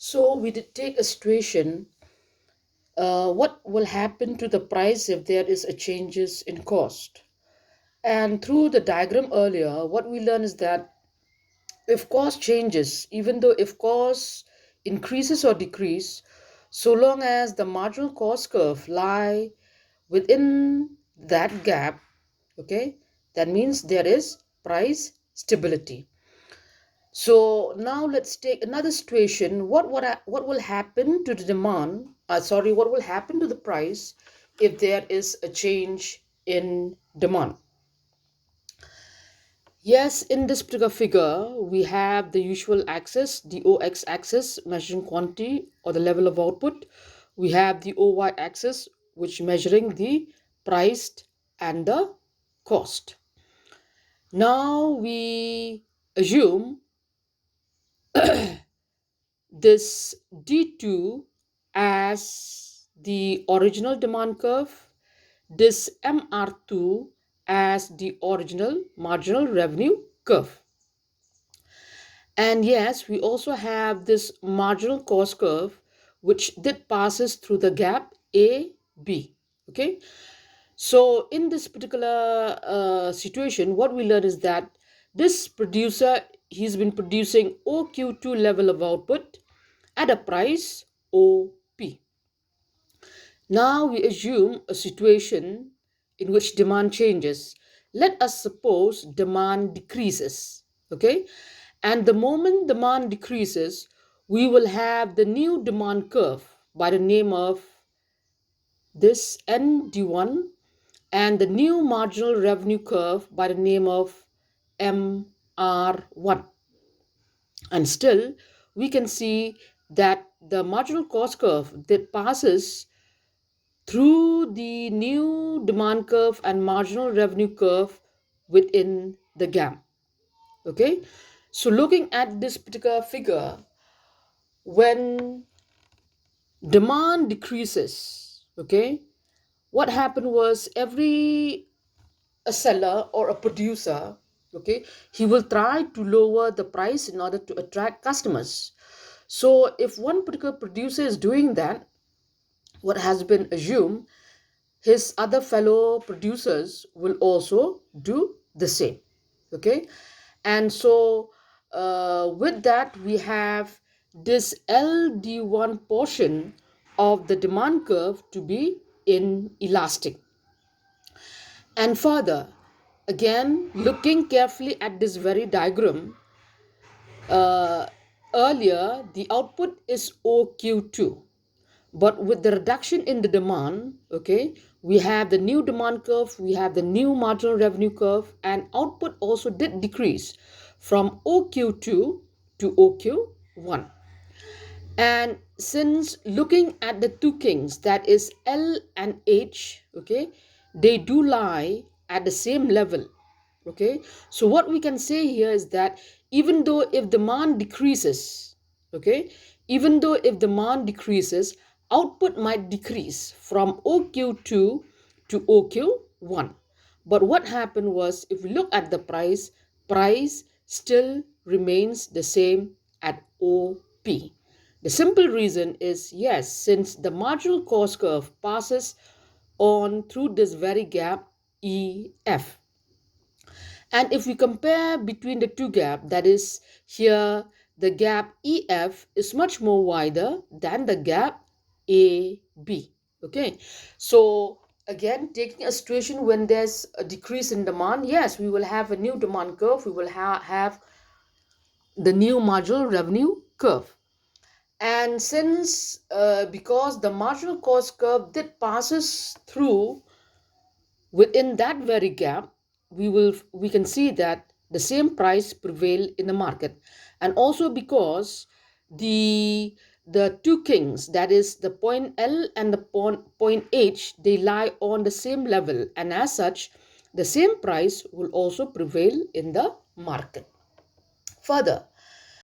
So we did take a situation. What will happen to the price if there is a changes in cost? And through the diagram earlier, what we learn is that if cost changes, even though if cost increases or decrease, so long as the marginal cost curve lie within that gap, okay, that means there is price stability. So now let's take another situation. What will happen to the demand? What will happen to the price if there is a change in demand? Yes, in this particular figure, we have the usual axis, the OX axis measuring quantity or the level of output. We have the OY axis, which measuring the price and the cost. Now we assume this D2 as the original demand curve, this MR2 as the original marginal revenue curve. And yes, we also have this marginal cost curve, which that passes through the gap A, B. Okay. So in this particular situation, what we learn is that this producer, he's been producing OQ2 level of output at a price OP. Now we assume a situation in which demand changes. Let us suppose demand decreases, okay? And the moment demand decreases, we will have the new demand curve by the name of this ND1 and the new marginal revenue curve by the name of MR1. And still, we can see that the marginal cost curve that passes through the new demand curve and marginal revenue curve within the gap. Okay, so looking at this particular figure, when demand decreases, okay, what happened was every a seller or a producer, okay, he will try to lower the price in order to attract customers. So if one particular producer is doing that, what has been assumed, his other fellow producers will also do the same. Okay, and so with that we have this LD1 portion of the demand curve to be inelastic. And further, again looking carefully at this very diagram, uh, earlier the output is OQ2, but with the reduction in the demand, okay, we have the new demand curve, we have the new marginal revenue curve, and output also did decrease from OQ2 to OQ1. And since looking at the two kings, that is L and H, okay, they do lie at the same level. Okay, so what we can say here is that even though if demand decreases, okay, even though if demand decreases, output might decrease from OQ2 to OQ1. But what happened was, if we look at the price still remains the same at OP. The simple reason is, yes, since the marginal cost curve passes on through this very gap EF. And if we compare between the two gap, that is here, the gap EF is much more wider than the gap AB. Okay, so again, taking a situation when there's a decrease in demand, yes, we will have a new demand curve, we will have the new marginal revenue curve. And since because the marginal cost curve that passes through within that very gap, we can see that the same price prevail in the market. And also because the two kings, that is the point L and the point H, they lie on the same level, and as such the same price will also prevail in the market. Further,